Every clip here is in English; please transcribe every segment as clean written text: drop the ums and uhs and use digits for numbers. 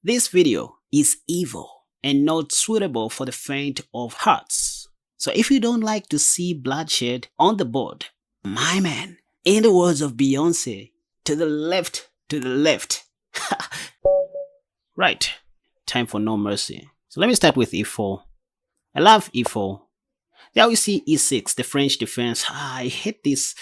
This video is evil and not suitable for the faint of hearts. So if you don't like to see bloodshed on the board, my man, in the words of Beyonce, to the left, to the left. Right, time for no mercy. So let me start with e4. I love e4. There we see e6, the French defense. I hate this.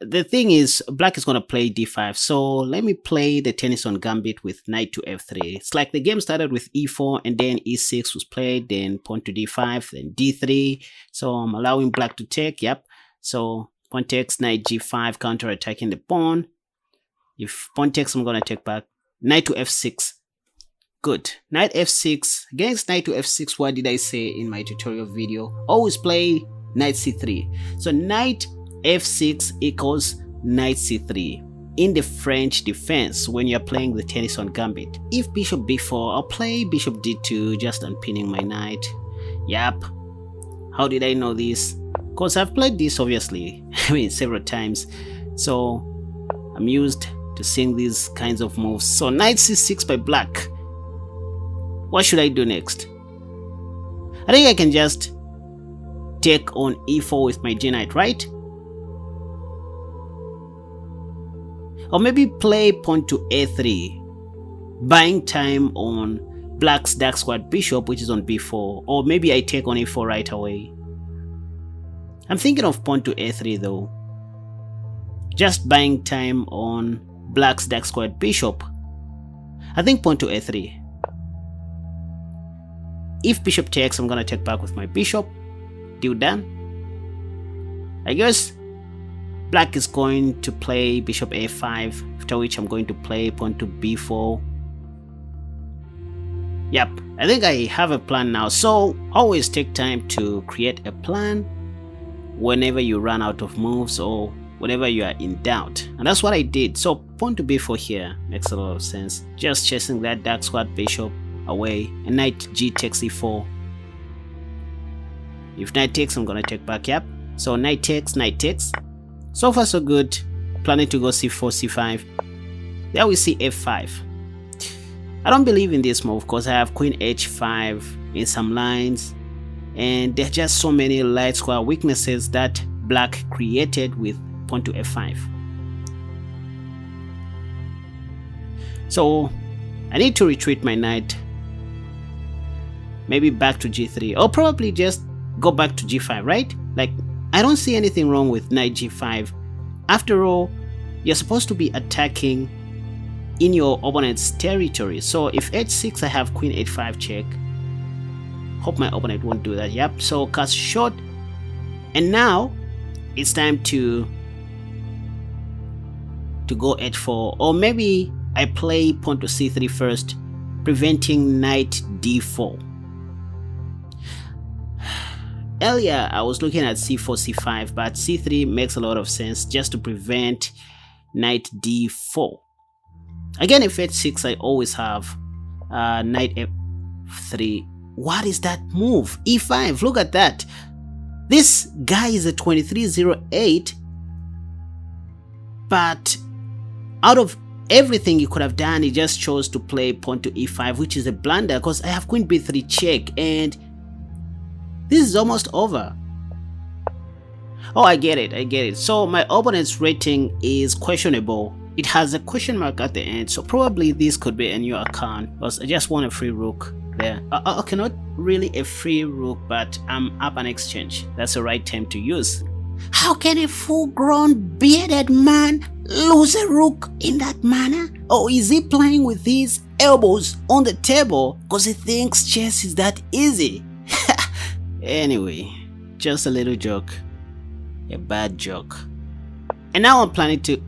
The thing is, black is going to play d5. So let me play the tennis on Gambit with knight to f3. It's like the game started with e4 and then e6 was played, then pawn to d5, then d3. So I'm allowing black to take, yep. So pawn takes, knight g5, counter-attacking the pawn. If pawn takes, I'm going to take back. Knight to f6. Good. Knight f6. Against knight to f6, what did I say in my tutorial video? Always play knight c3. So knight f6 equals knight c3 in the French defense when you're playing the tennis on Gambit. If bishop b4, I'll play bishop d2, just unpinning my knight. Yep. How did I know this? Because I've played this obviously, several times. So I'm used to seeing these kinds of moves. So knight c6 by black. What should I do next? I think I can just take on e4 with my g-knight, right? Or maybe play pawn to a3, buying time on black's dark squared bishop, which is on b4. Or maybe I take on a4 right away. I'm thinking of pawn to a3 though. Just buying time on black's dark squared bishop. I think pawn to a3. If bishop takes, I'm gonna take back with my bishop. Deal done. I guess black is going to play bishop a5, after which I'm going to play pawn to b4. Yep, I think I have a plan now. So always take time to create a plan whenever you run out of moves or whenever you are in doubt. And that's what I did. So pawn to b4 here makes a lot of sense. Just chasing that dark squared bishop away, and knight g takes e4. If knight takes, I'm gonna take back, yep. So knight takes, knight takes. So far so good. Planning to go c4, c5. There we see f5. I don't believe in this move because I have queen h5 in some lines, and there are just so many light square weaknesses that black created with pawn to f5. So I need to retreat my knight, maybe back to g3, or probably just go back to g5, right? Like, I don't see anything wrong with knight g5. After all, you're supposed to be attacking in your opponent's territory. So if h6, I have queen h5 check. Hope my opponent won't do that. Yep, so cast short. And now it's time to go h4, or maybe I play pawn to c3 first, preventing knight d4. Earlier, I was looking at c4, c5, but c3 makes a lot of sense just to prevent knight d4. Again, if h6, I always have knight f3. What is that move? e5, look at that. This guy is a 2308, but out of everything you could have done, he just chose to play pawn to e5, which is a blunder because I have queen b3 check, and this is almost over. Oh, I get it. So my opponent's rating is questionable. It has a question mark at the end, so probably this could be a new account because I just want a free rook there. Okay, not really a free rook, but I'm up an exchange. That's the right time to use. How can a full-grown bearded man lose a rook in that manner? Or is he playing with his elbows on the table because he thinks chess is that easy? Anyway, just a little joke. A bad joke. And now I'm planning to...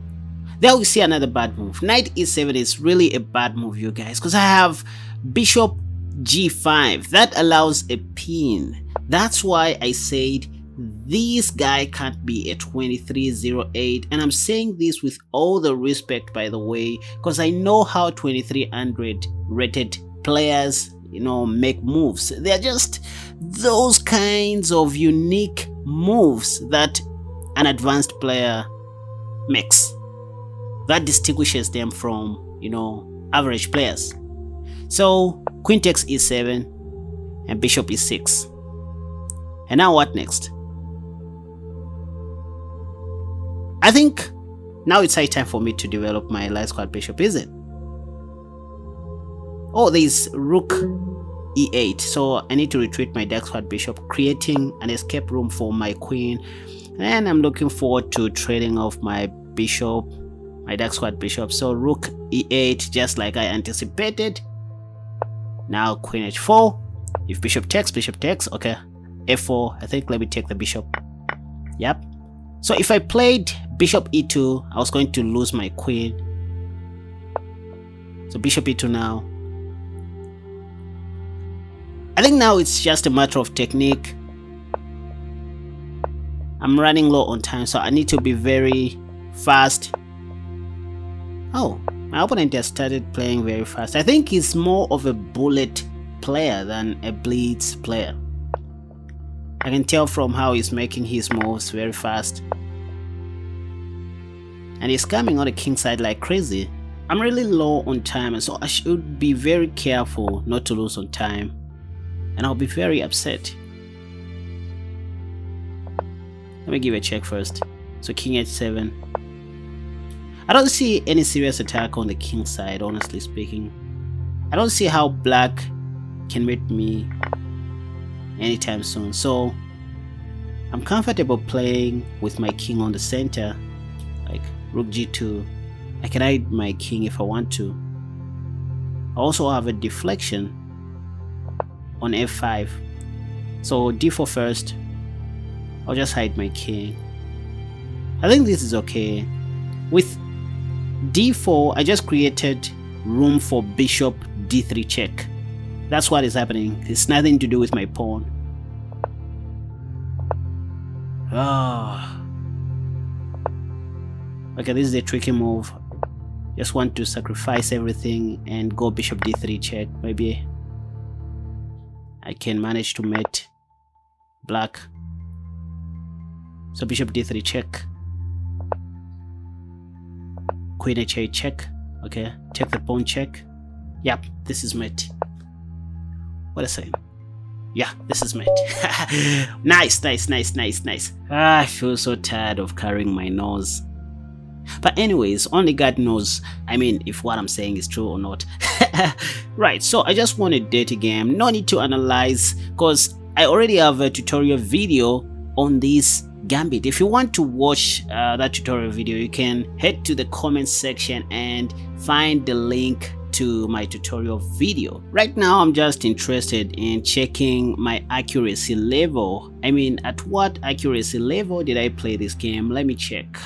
There we see another bad move. Knight e7 is really a bad move, you guys, because I have bishop g5. That allows a pin. That's why I said this guy can't be a 2308, and I'm saying this with all the respect, by the way, because I know how 2300 rated players, make moves. They're just those kinds of unique moves that an advanced player makes, that distinguishes them from, average players. So queen takes e7 and bishop e6. And now what next? I think now it's high time for me to develop my light squad bishop, is it? Oh, there's rook e8, so I need to retreat my dark squad bishop, creating an escape room for my queen. And I'm looking forward to trading off my bishop, my dark squad bishop. So rook e8, just like I anticipated. Now queen h4. If bishop takes, okay. f4, I think let me take the bishop. Yep. So if I played bishop e2, I was going to lose my queen. So bishop e2 now. I think now it's just a matter of technique. I'm running low on time, so I need to be very fast. Oh, my opponent has started playing very fast. I think he's more of a bullet player than a blitz player. I can tell from how he's making his moves very fast. And he's coming on the king side like crazy. I'm really low on time, and so I should be very careful not to lose on time. And I'll be very upset. Let me give a check first. So king h7. I don't see any serious attack on the king side, honestly speaking. I don't see how black can meet me anytime soon. So I'm comfortable playing with my king on the center, like rook g2. I can hide my king if I want to. I also have a deflection on f5. So d4 first. I'll just hide my king. I think this is okay. With d4, I just created room for bishop d3 check. That's what is happening. It's nothing to do with my pawn. Okay, this is a tricky move. Just want to sacrifice everything and go bishop d3 check. Maybe I can manage to mate black. So bishop d3 check. Queen h8 check. Okay, take the pawn check. Yep, this is mate. What a second. Yeah, this is mate. Nice. I feel so tired of carrying my nose. But anyways, only God knows, I mean, if what I'm saying is true or not. Right, so I just want a dirty game. No need to analyze, because I already have a tutorial video on this Gambit. If you want to watch that tutorial video, you can head to the comment section and find the link to my tutorial video. Right now I'm just interested in checking my accuracy level. I mean, at what accuracy level did I play this game? Let me check.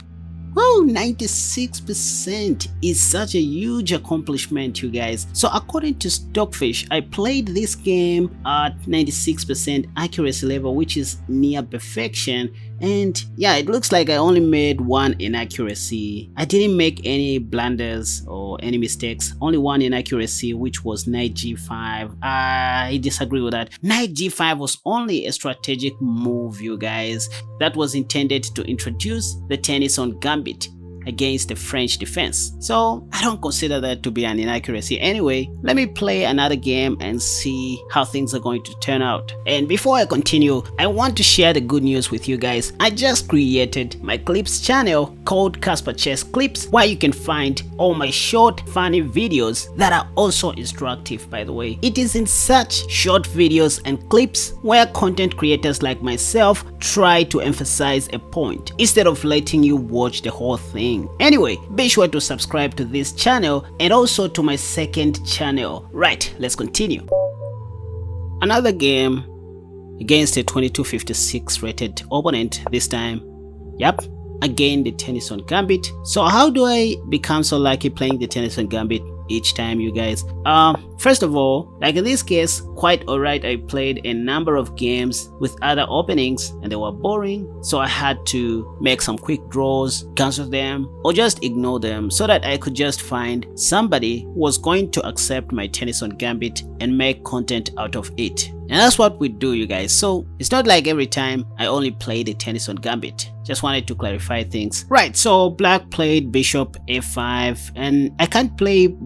Well, 96% is such a huge accomplishment, you guys. So according to Stockfish, I played this game at 96% accuracy level, which is near perfection. And yeah, it looks like I only made one inaccuracy. I didn't make any blunders or any mistakes. Only one inaccuracy, which was knight g5. I disagree with that. Knight g5 was only a strategic move, you guys, that was intended to introduce the Tennyson Gambit against the French defense. So I don't consider that to be an inaccuracy. Anyway, let me play another game and see how things are going to turn out. And before I continue, I want to share the good news with you guys. I just created my clips channel called Casper Chess Clips, where you can find all my short funny videos that are also instructive, by the way. It is in such short videos and clips where content creators like myself try to emphasize a point instead of letting you watch the whole thing. Anyway, be sure to subscribe to this channel and also to my second channel. Right, let's continue. Another game against a 2256 rated opponent this time. Yep, again the Tennyson Gambit. So how do I become so lucky playing the Tennyson Gambit each time, you guys? First of all, like in this case, quite alright, I played a number of games with other openings and they were boring, so I had to make some quick draws, cancel them, or just ignore them so that I could just find somebody who was going to accept my Tennyson Gambit and make content out of it. And that's what we do, you guys. So it's not like every time I only play the Tennyson Gambit. Just wanted to clarify things. Right, so black played bishop a5 and I can't play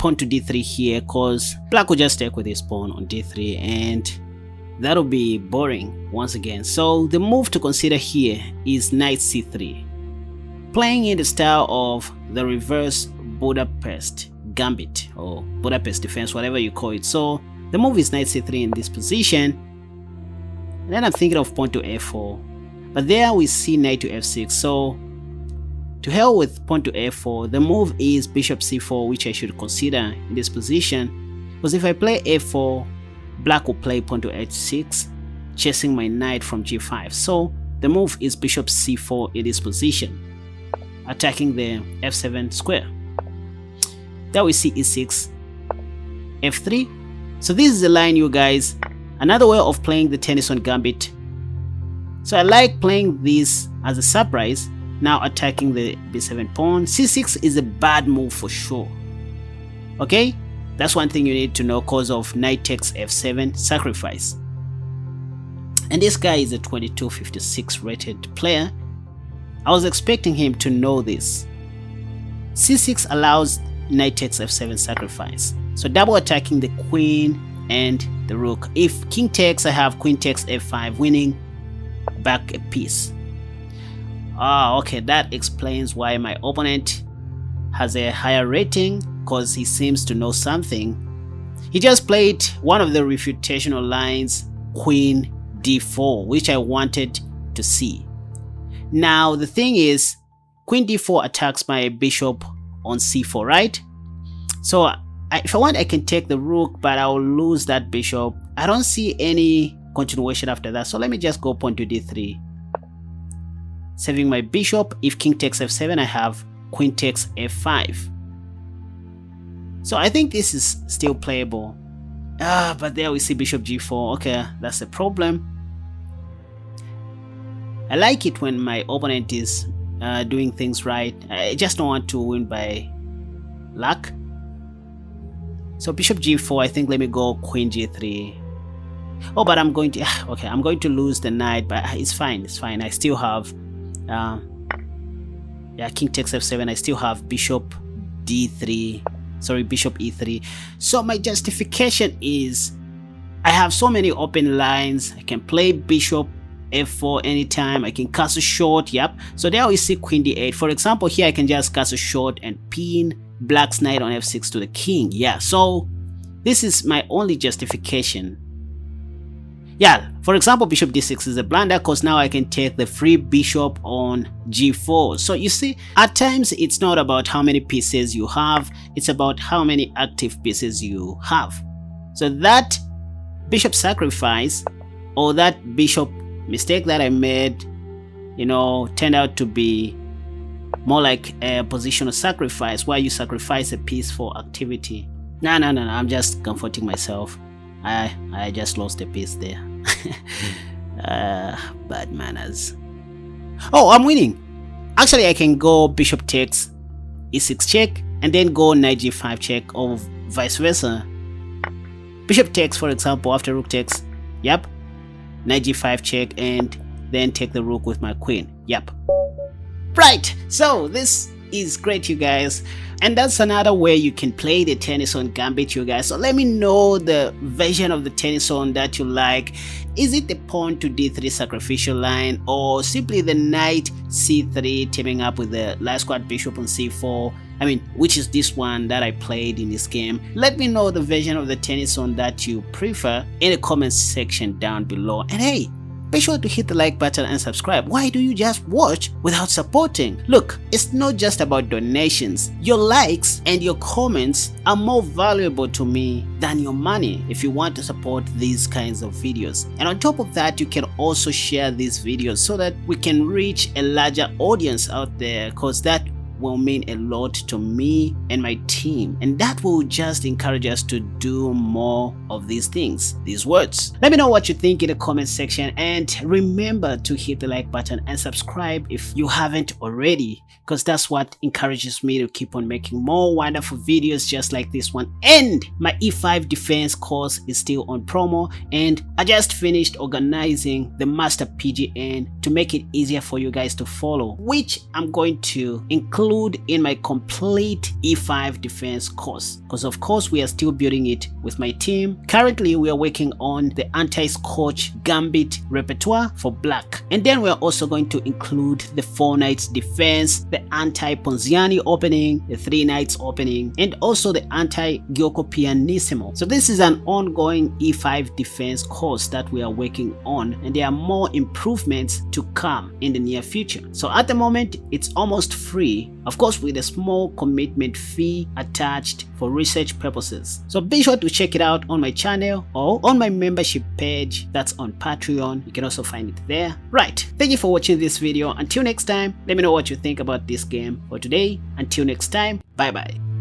pawn to d3 here, because black will just take with his pawn on d3 and that'll be boring once again. So the move to consider here is knight c3, playing in the style of the reverse Budapest Gambit or Budapest defense, whatever you call it. So the move is knight c3 in this position, and then I'm thinking of pawn to f4, but there we see knight to f6. So to hell with pawn to f4, the move is bishop c4, which I should consider in this position, because if I play f4, black will play pawn to h6, chasing my knight from g5. So the move is bishop c4 in this position, attacking the f7 square. There we see e6, f3. So this is the line, you guys. Another way of playing the Tennyson Gambit. So I like playing this as a surprise. Now attacking the b7 pawn. c6 is a bad move for sure. Okay, that's one thing you need to know, because of knight takes f7 sacrifice. And this guy is a 2256 rated player. I was expecting him to know this. c6 allows knight takes f7 sacrifice, so double attacking the queen and the rook. If king takes, I have queen takes f5, winning back a piece. Okay, that explains why my opponent has a higher rating, because he seems to know something. He just played one of the refutational lines, queen d4, which I wanted to see. Now the thing is, queen d4 attacks my bishop on c4, right? So if I want, I can take the rook, but I'll lose that bishop. I don't see any continuation after that, so let me just go pawn to d3, saving my bishop. If king takes f7, I have queen takes f5. So I think this is still playable. But there we see bishop g4. Okay, that's the problem. I like it when my opponent is doing things right. I just don't want to win by luck. So bishop g4, I think let me go queen g3. Oh, but I'm going to, okay, I'm going to lose the knight, but it's fine, it's fine. I still have, yeah, king takes f7, I still have bishop d3, sorry, bishop e3. So my justification is, I have so many open lines. I can play bishop f4 anytime, I can castle short, yep. So there we see queen d8. For example, here I can just castle short and pin black's knight on f6 to the king. Yeah, so this is my only justification. Yeah, for example, bishop d6 is a blunder, because now I can take the free bishop on g4. So you see, at times it's not about how many pieces you have, it's about how many active pieces you have. So that bishop sacrifice, or that bishop mistake that I made, you know, turned out to be more like a positional sacrifice, where you sacrifice a piece for activity. No, I'm just comforting myself. I just lost a piece there. Bad manners. Oh, I'm winning. Actually, I can go bishop takes e6 check, and then go knight g5 check, or vice versa. Bishop takes, for example, after rook takes, yep, knight g5 check, and then take the rook with my queen, yep. Right, so this is great, you guys, and that's another way you can play the Tennyson Gambit, you guys. So let me know the version of the Tennyson that you like. Is it the pawn to d3 sacrificial line, or simply the knight c3 teaming up with the last squad bishop on c4? I mean, which is this one that I played in this game? Let me know the version of the Tennyson that you prefer in the comment section down below. And hey, be sure to hit the like button and subscribe. Why do you just watch without supporting? Look, it's not just about donations. Your likes and your comments are more valuable to me than your money if you want to support these kinds of videos. And on top of that, you can also share these videos so that we can reach a larger audience out there, because that will mean a lot to me and my team, and that will just encourage us to do more of these things, these words. Let me know what you think in the comment section, and remember to hit the like button and subscribe if you haven't already, because that's what encourages me to keep on making more wonderful videos just like this one. And my E5 defense course is still on promo, and I just finished organizing the master PGN to make it easier for you guys to follow, which I'm going to include include in my complete E5 defense course, because of course we are still building it with my team. Currently we are working on the anti-Scotch Gambit repertoire for black, and then we are also going to include the 4 knights defense, the anti-Ponziani opening, the 3 knights opening, and also the anti-Gyoko Pianissimo. So this is an ongoing E5 defense course that we are working on, and there are more improvements to come in the near future. So at the moment it's almost free, of course with a small commitment fee attached for research purposes. So be sure to check it out on my channel or on my membership page that's on Patreon. You can also find it there. Right, thank you for watching this video. Until next time, let me know what you think about this game for today. Until next time, bye bye.